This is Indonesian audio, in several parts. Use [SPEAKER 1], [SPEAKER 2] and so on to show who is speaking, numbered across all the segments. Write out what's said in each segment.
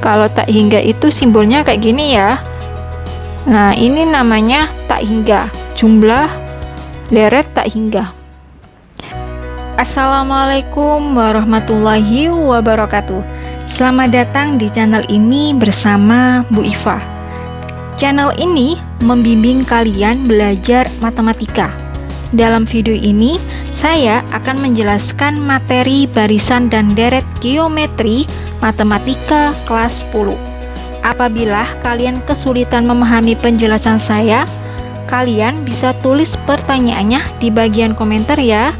[SPEAKER 1] Kalau tak hingga itu simbolnya kayak gini ya. Nah, ini namanya tak hingga, jumlah deret tak hingga. Assalamualaikum warahmatullahi wabarakatuh. Selamat datang di channel ini bersama Bu Iva. Channel ini membimbing kalian belajar matematika. Dalam video ini, saya akan menjelaskan materi barisan dan deret geometri matematika kelas 10. Apabila kalian kesulitan memahami penjelasan saya, kalian bisa tulis pertanyaannya di bagian komentar ya.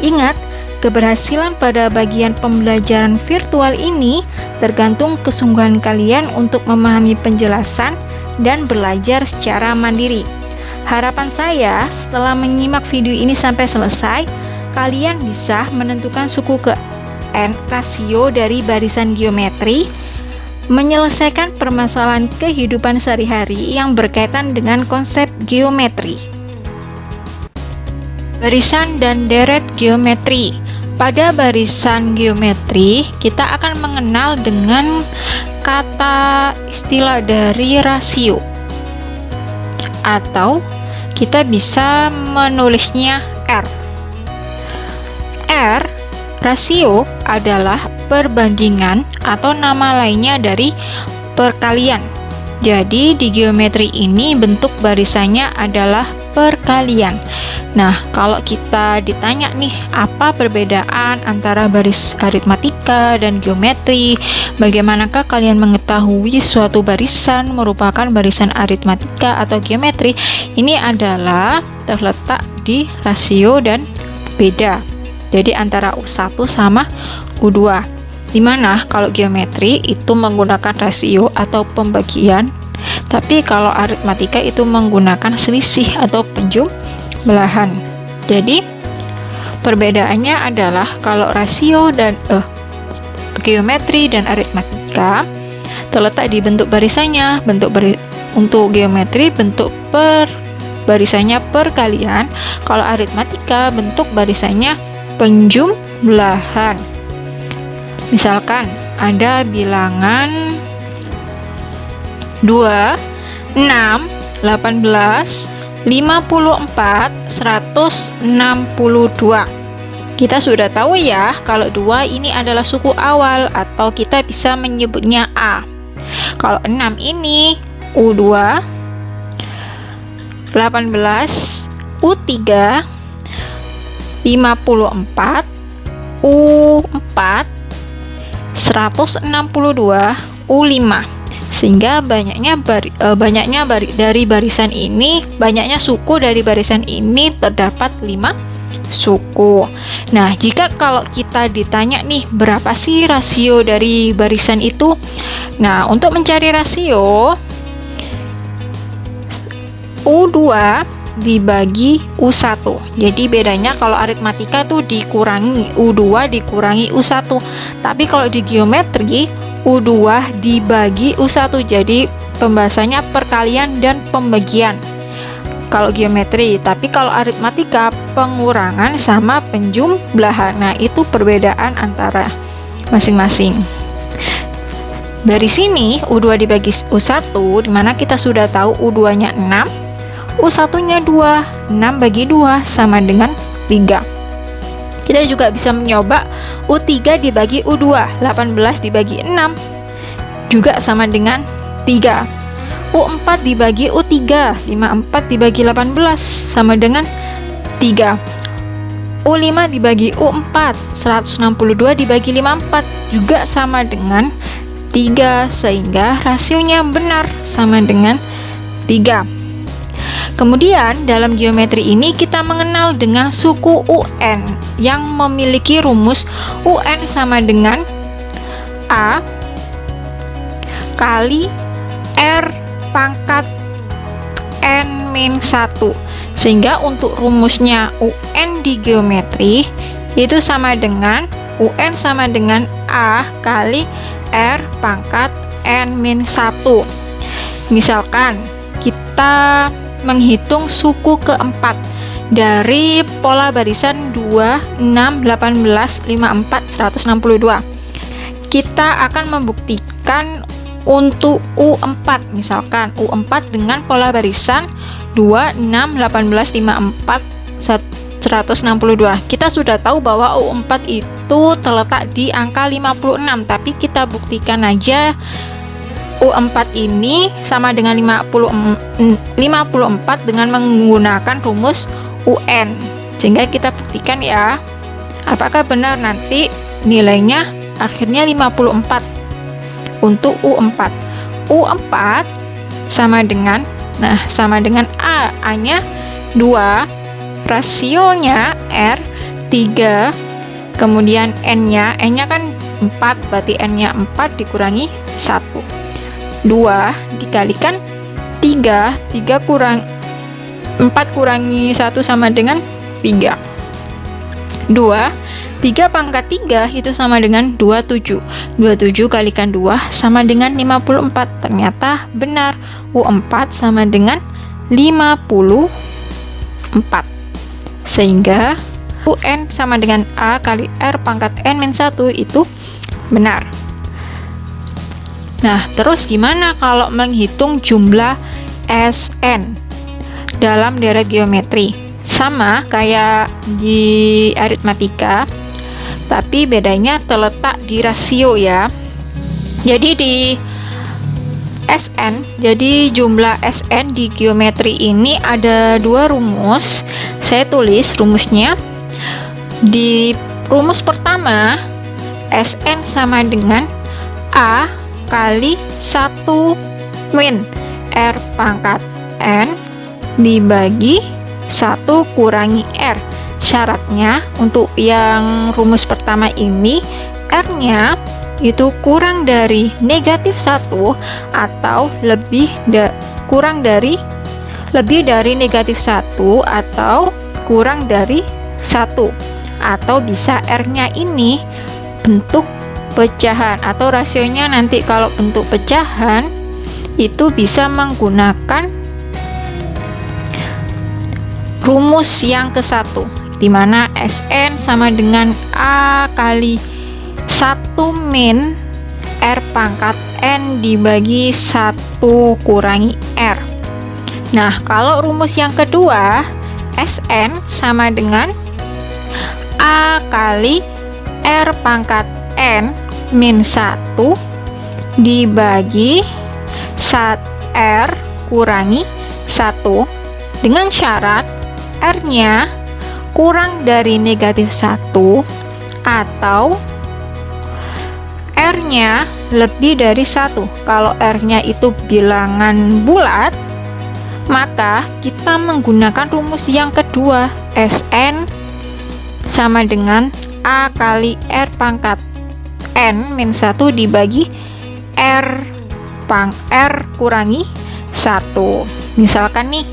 [SPEAKER 1] Ingat, keberhasilan pada bagian pembelajaran virtual ini tergantung kesungguhan kalian untuk memahami penjelasan dan belajar secara mandiri. Harapan saya, setelah menyimak video ini sampai selesai, kalian bisa menentukan suku ke n rasio dari barisan geometri, menyelesaikan permasalahan kehidupan sehari-hari yang berkaitan dengan konsep geometri. Barisan dan deret geometri. Pada barisan geometri, kita akan mengenal dengan kata istilah dari rasio, atau kita bisa menulisnya R. R, rasio adalah perbandingan atau nama lainnya dari perkalian. Jadi di geometri ini bentuk barisannya adalah perkalian. Nah, kalau kita ditanya nih, apa perbedaan antara baris aritmatika dan geometri? Bagaimanakah kalian mengetahui suatu barisan merupakan barisan aritmatika atau geometri? Ini adalah terletak di rasio dan beda. Jadi antara U1 sama U2. Dimana kalau geometri itu menggunakan rasio atau pembagian, tapi kalau aritmatika itu menggunakan selisih atau penjumlahan. Jadi perbedaannya adalah kalau rasio dan geometri dan aritmatika terletak di bentuk barisannya. Untuk geometri bentuk barisannya perkalian, kalau aritmatika bentuk barisannya penjumlahan. Misalkan ada bilangan 2, 6, 18, 54, 162. Kita sudah tahu ya kalau 2 ini adalah suku awal atau kita bisa menyebutnya A. Kalau 6 ini U2, 18 U3, 54 U4, 162 U5. Sehingga banyaknya suku dari barisan ini terdapat 5 suku. Nah, jika kalau kita ditanya nih, berapa sih rasio dari barisan itu? Nah, untuk mencari rasio, U2 dibagi U1. Jadi bedanya kalau aritmatika tuh dikurangi U2 dikurangi U1. Tapi kalau di geometri U2 dibagi U1. Jadi pembahasannya perkalian dan pembagian kalau geometri. Tapi kalau aritmatika pengurangan sama penjumlahan. Nah, itu perbedaan antara masing-masing. Dari sini U2 dibagi U1, dimana kita sudah tahu U2 nya 6, U1-nya 2, 6 bagi 2 sama dengan 3. Kita juga bisa mencoba U3 dibagi U2, 18 dibagi 6, juga sama dengan 3. U4 dibagi U3, 54 dibagi 18, sama dengan 3. U5 dibagi U4, 162 dibagi 54, juga sama dengan 3, sehingga rasionya benar, sama dengan 3. Kemudian dalam geometri ini kita mengenal dengan suku UN yang memiliki rumus UN sama dengan A kali R pangkat N-1. Sehingga untuk rumusnya UN di geometri itu sama dengan UN sama dengan A kali R pangkat N-1. Misalkan kita menghitung suku keempat dari pola barisan 2, 6, 18, 54, 162. Kita akan membuktikan Untuk U4, misalkan U4 dengan pola barisan 2, 6, 18, 54, 162. Kita sudah tahu bahwa U4 itu terletak di angka 56, tapi kita buktikan aja U4 ini sama dengan 54 dengan menggunakan rumus UN. Sehingga kita buktikan ya, apakah benar nanti nilainya akhirnya 54 untuk U4. U4 sama dengan A-nya 2, rasionya R 3, kemudian N-nya kan 4, berarti N-nya 4 dikurangi 1. 2 dikalikan 3 kurang 4 kurangi 1 sama dengan 3. 3 pangkat 3 itu sama dengan 27. 27 kalikan 2 sama dengan 54. Ternyata benar, U4 sama dengan 54. Sehingga UN sama dengan A kali R pangkat N-1 itu benar. Nah, terus gimana kalau menghitung jumlah SN dalam deret geometri? Sama kayak di aritmatika, tapi bedanya terletak di rasio ya. Jadi di SN, jadi jumlah SN di geometri ini ada 2 rumus. Saya tulis rumusnya. Di rumus pertama, SN sama dengan A kali 1 min R pangkat N dibagi 1 kurangi R. Syaratnya untuk yang rumus pertama ini, R-nya itu kurang dari negatif 1 atau lebih dari negatif 1 atau kurang dari 1, atau bisa R-nya ini bentuk pecahan, atau rasionya nanti kalau bentuk pecahan itu bisa menggunakan rumus yang ke-1, di mana SN sama dengan A kali 1 min R pangkat N dibagi 1 kurangi R. Nah, kalau rumus yang kedua, SN sama dengan A kali R pangkat N min 1 dibagi R kurangi 1 dengan syarat R-nya kurang dari negatif 1 atau R-nya lebih dari 1. Kalau R-nya itu bilangan bulat, maka kita menggunakan rumus yang kedua, SN sama dengan A kali R pangkat N min 1 dibagi R kurangi 1. Misalkan nih,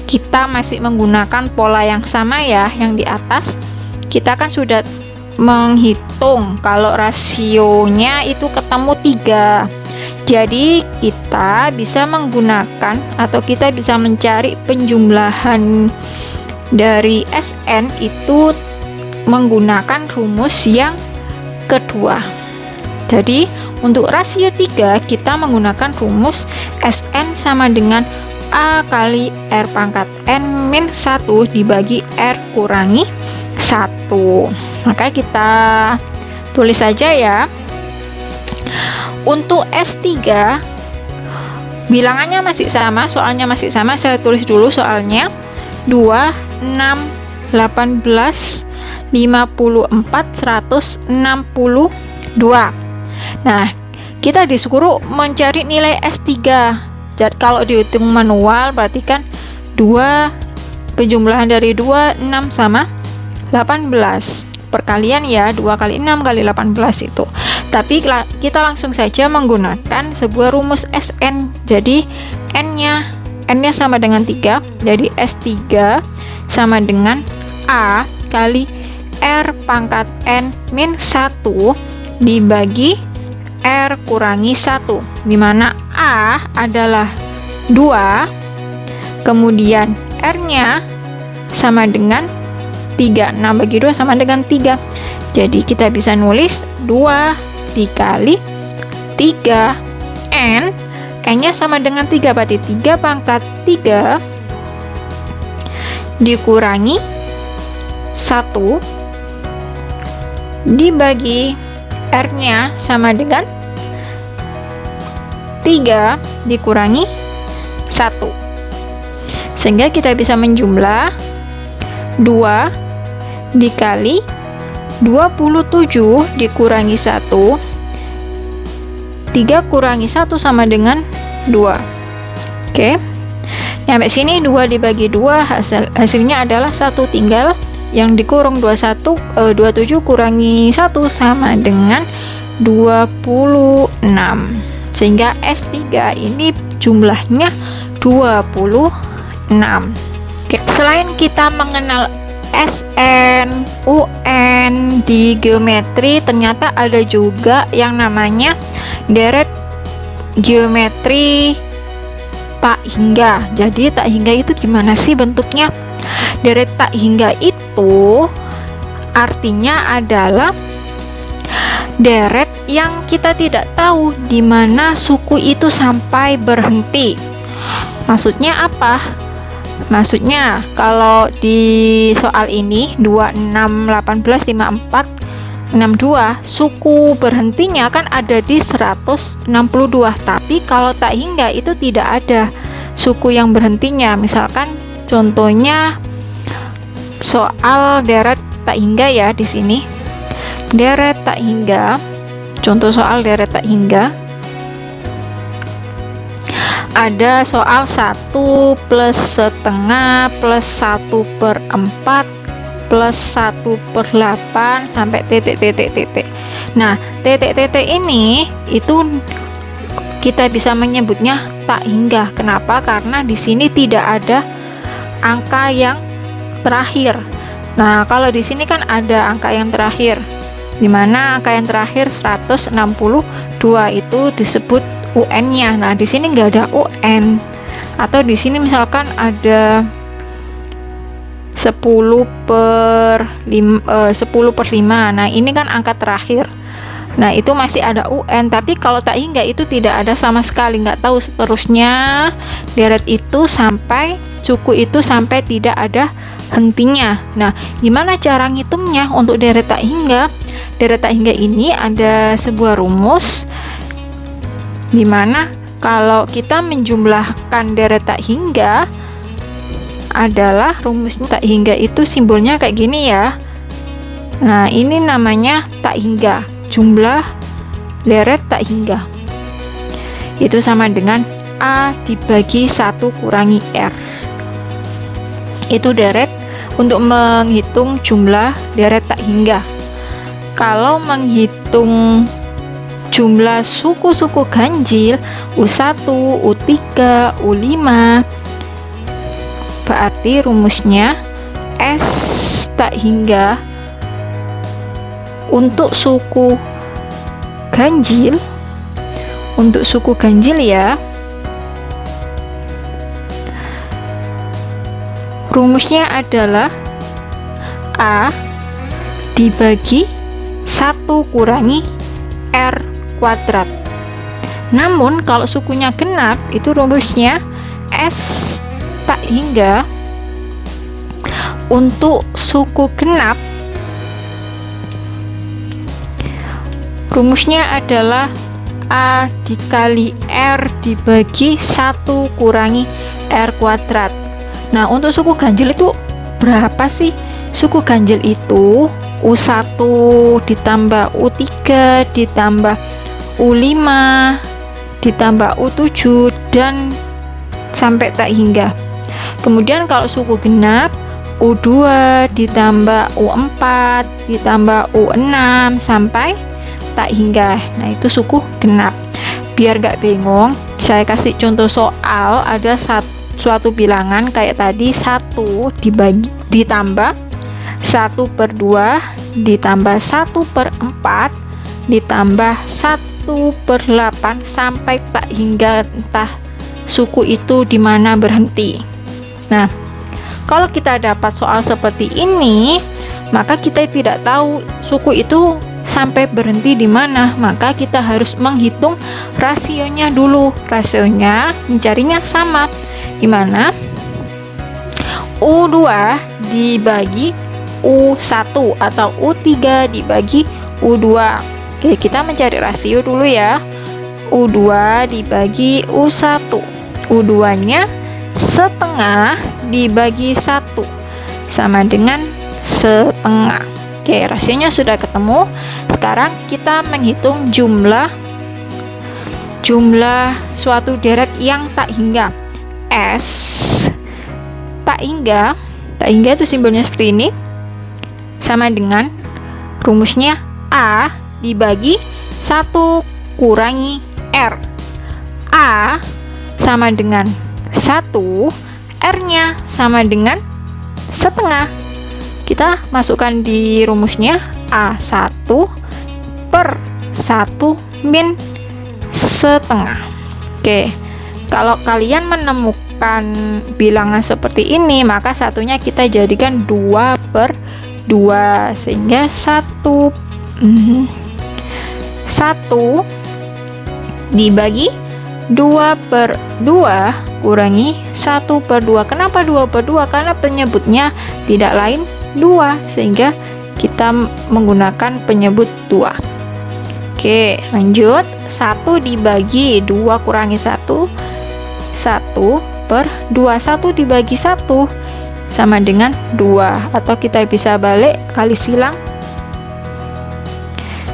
[SPEAKER 1] kita masih menggunakan pola yang sama ya, yang di atas kita kan sudah menghitung kalau rasionya itu ketemu 3. Jadi kita bisa menggunakan atau kita bisa mencari penjumlahan dari SN itu menggunakan rumus yang kedua. Jadi untuk rasio 3 kita menggunakan rumus SN sama dengan A kali R pangkat N min 1 dibagi R kurangi 1. Maka kita tulis saja ya. Untuk S3 bilangannya masih sama, soalnya masih sama. Saya tulis dulu soalnya. 2, 6, 18, 54, 162. Nah, kita disuruh mencari nilai S3. Jadi kalau dihitung manual berarti kan 2 penjumlahan dari 2, 6 sama 18. Perkalian ya, 2 kali 6 kali 18 itu. Tapi kita langsung saja menggunakan sebuah rumus SN. Jadi N-nya sama dengan 3. Jadi S3 sama dengan A kali R pangkat N min 1 dibagi R kurangi 1, dimana A adalah 2, kemudian R-nya sama dengan 3. 6 bagi 2 sama dengan 3. Jadi kita bisa nulis 2 dikali 3 N nya sama dengan 3, berarti 3 pangkat 3 dikurangi 1 dibagi R nya sama dengan 3 dikurangi 1, sehingga kita bisa menjumlah 2 dikali 27 dikurangi 1, 3 kurangi 1 sama dengan 2. Oke, sampai sini 2 dibagi 2 hasilnya adalah 1, tinggal yang dikurung 27 kurangi 1 sama dengan 26, sehingga S3 ini jumlahnya 26. Oke, selain kita mengenal SN, UN di geometri, ternyata ada juga yang namanya deret geometri tak hingga. Jadi tak hingga itu gimana sih bentuknya? Deret tak hingga itu artinya adalah deret yang kita tidak tahu di mana suku itu sampai berhenti. Maksudnya apa? Maksudnya kalau di soal ini 26, 18, 54, 62 suku berhentinya kan ada di 162, tapi kalau tak hingga itu tidak ada suku yang berhentinya. Misalkan contohnya soal deret tak hingga ya, di sini deret tak hingga, contoh soal deret tak hingga ada soal 1 plus setengah plus 1/4 plus 1/8 sampai titik. Nah, titik-titik ini itu kita bisa menyebutnya tak hingga. Kenapa? Karena di sini tidak ada angka yang terakhir. Nah, kalau di sini kan ada angka yang terakhir, di mana angka yang terakhir 162 itu disebut UN-nya. Nah, di sini nggak ada UN. Atau di sini misalkan ada 10/5. Nah, ini kan angka terakhir. Nah, itu masih ada UN. Tapi kalau tak hingga itu tidak ada sama sekali. Nggak tahu seterusnya deret itu sampai suku itu sampai tidak ada hentinya. Nah, gimana cara ngitungnya untuk deret tak hingga? Deret tak hingga ini ada sebuah rumus dimana kalau kita menjumlahkan deret tak hingga adalah rumusnya tak hingga itu simbolnya kayak gini ya. Nah, ini namanya tak hingga, jumlah deret tak hingga itu sama dengan A dibagi 1 kurangi R. Itu deret untuk menghitung jumlah deret tak hingga. Kalau menghitung jumlah suku-suku ganjil U1, U3, U5, berarti rumusnya S tak hingga untuk suku ganjil, ya, rumusnya adalah A dibagi 1 kurangi R kuadrat. Namun kalau sukunya genap itu rumusnya S tak hingga untuk suku genap rumusnya adalah A dikali R dibagi 1 kurangi R kuadrat. Nah, untuk suku ganjil itu berapa sih? Suku ganjil itu U1 ditambah U3 ditambah U5 ditambah U7 dan sampai tak hingga. Kemudian kalau suku genap U2 ditambah U4 ditambah U6 sampai tak hingga. Nah, itu suku genap. Biar gak bingung, saya kasih contoh soal. Ada suatu bilangan kayak tadi, 1 ditambah 1/2 ditambah 1/4 ditambah 1/8 sampai tak hingga, entah suku itu di mana berhenti. Nah, kalau kita dapat soal seperti ini, maka kita tidak tahu suku itu sampai berhenti di mana? Maka kita harus menghitung rasionya dulu. Rasionya mencarinya sama, di mana U2 dibagi U1 atau U3 dibagi U2. Oke, kita mencari rasio dulu ya. U2 dibagi U1. U2-nya setengah dibagi 1 sama dengan setengah. Oke, rasionya sudah ketemu. Sekarang kita menghitung jumlah suatu deret yang tak hingga. S tak hingga itu simbolnya seperti ini, sama dengan rumusnya A dibagi 1 kurangi R. A sama dengan 1, R-nya sama dengan setengah. Kita masukkan di rumusnya A1 per 1 min setengah. Oke, kalau kalian menemukan bilangan seperti ini, maka satunya kita jadikan 2 per 2, sehingga 1 dibagi 2 per 2 kurangi 1 per 2. Kenapa 2 per 2? Karena penyebutnya tidak lain 2, sehingga kita menggunakan penyebut 2. Oke, lanjut. 1 dibagi 2 kurangi 1, 1 per 2. 1 dibagi 1 sama dengan 2, atau kita bisa balik, kali silang,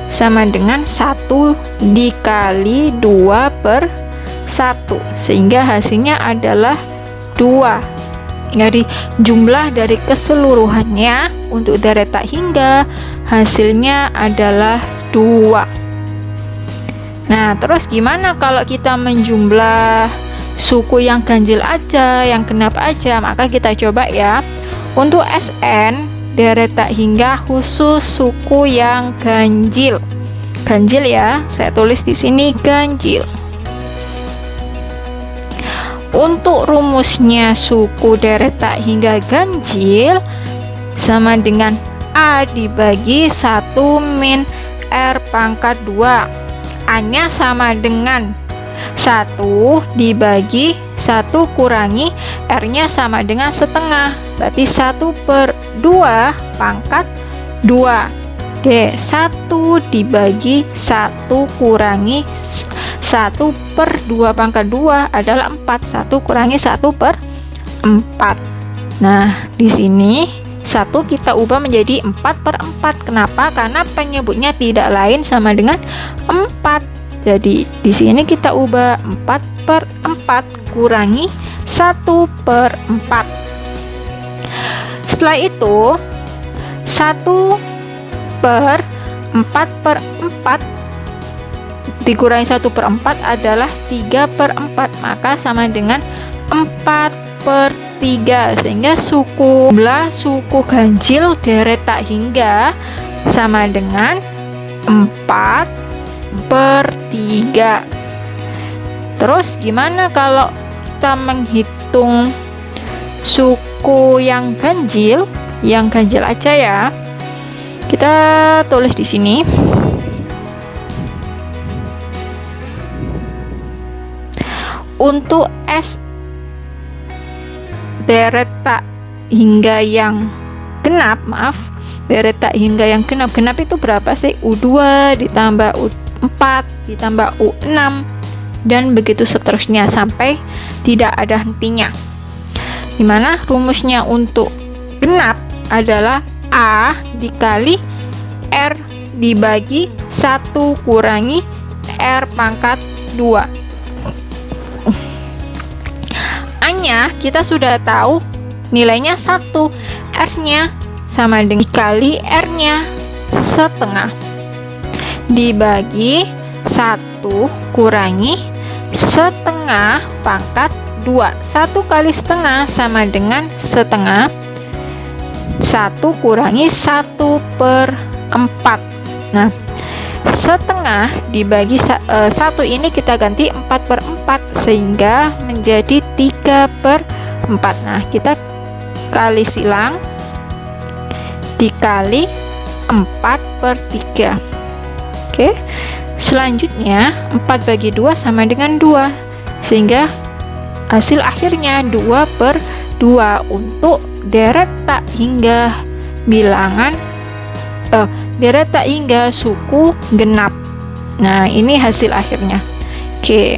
[SPEAKER 1] sama dengan 1 dikali 2 per 1, sehingga hasilnya adalah 2. Jadi jumlah dari keseluruhannya untuk deret tak hingga hasilnya adalah 2. Nah, terus gimana kalau kita menjumlah suku yang ganjil aja, yang genap aja? Maka kita coba ya. Untuk SN deret tak hingga khusus suku yang ganjil. Ganjil ya, saya tulis di sini ganjil. Untuk rumusnya suku deret tak hingga ganjil sama dengan A dibagi 1 min R pangkat 2. A-nya sama dengan 1 dibagi 1 kurangi R-nya sama dengan setengah, berarti 1 per 2 pangkat 2. Oke, 1 dibagi 1 kurangi 1 per 2 pangkat 2 adalah 4. 1 kurangi 1 per 4. Nah, di sini 1 kita ubah menjadi 4 per 4. Kenapa? Karena penyebutnya tidak lain sama dengan 4. Jadi di sini kita ubah 4 per 4 kurangi 1 per 4. Setelah itu 1 per 4 per 4 dikurangi 1 per 4 adalah 3 per 4, maka sama dengan 4 per 3, sehingga jumlah suku ganjil deret tak hingga sama dengan 4 per 3. Terus gimana kalau kita menghitung suku yang ganjil? Yang ganjil aja ya. Kita tulis di sini. Untuk S deret tak hingga yang genap, deret tak hingga yang genap. Genap itu berapa sih? U2 ditambah U4 ditambah U6 dan begitu seterusnya sampai tidak ada hentinya. Dimana rumusnya untuk genap adalah A dikali R dibagi 1 kurangi R pangkat 2. A-nya kita sudah tahu nilainya 1, R-nya sama dengan dikali R-nya setengah dibagi 1 kurangi setengah pangkat 2. 1 kali setengah sama dengan setengah. 1 kurangi 1 per 4. Nah, setengah dibagi 1 ini kita ganti 4 per 4 sehingga menjadi 3 per 4. Nah, kita kali silang dikali 4 per 3. Oke. Selanjutnya 4 bagi 2 sama dengan 2, sehingga hasil akhirnya 2/2 untuk deret tak hingga bilangan deret tak hingga suku genap. Nah, ini hasil akhirnya. Oke,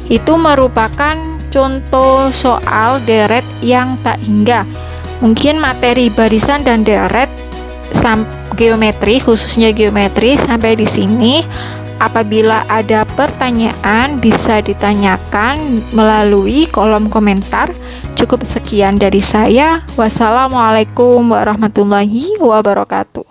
[SPEAKER 1] itu merupakan contoh soal deret yang tak hingga. Mungkin materi barisan dan deret geometri, khususnya geometri, sampai di sini. Apabila ada pertanyaan bisa ditanyakan melalui kolom komentar. Cukup sekian dari saya. Wassalamualaikum warahmatullahi wabarakatuh.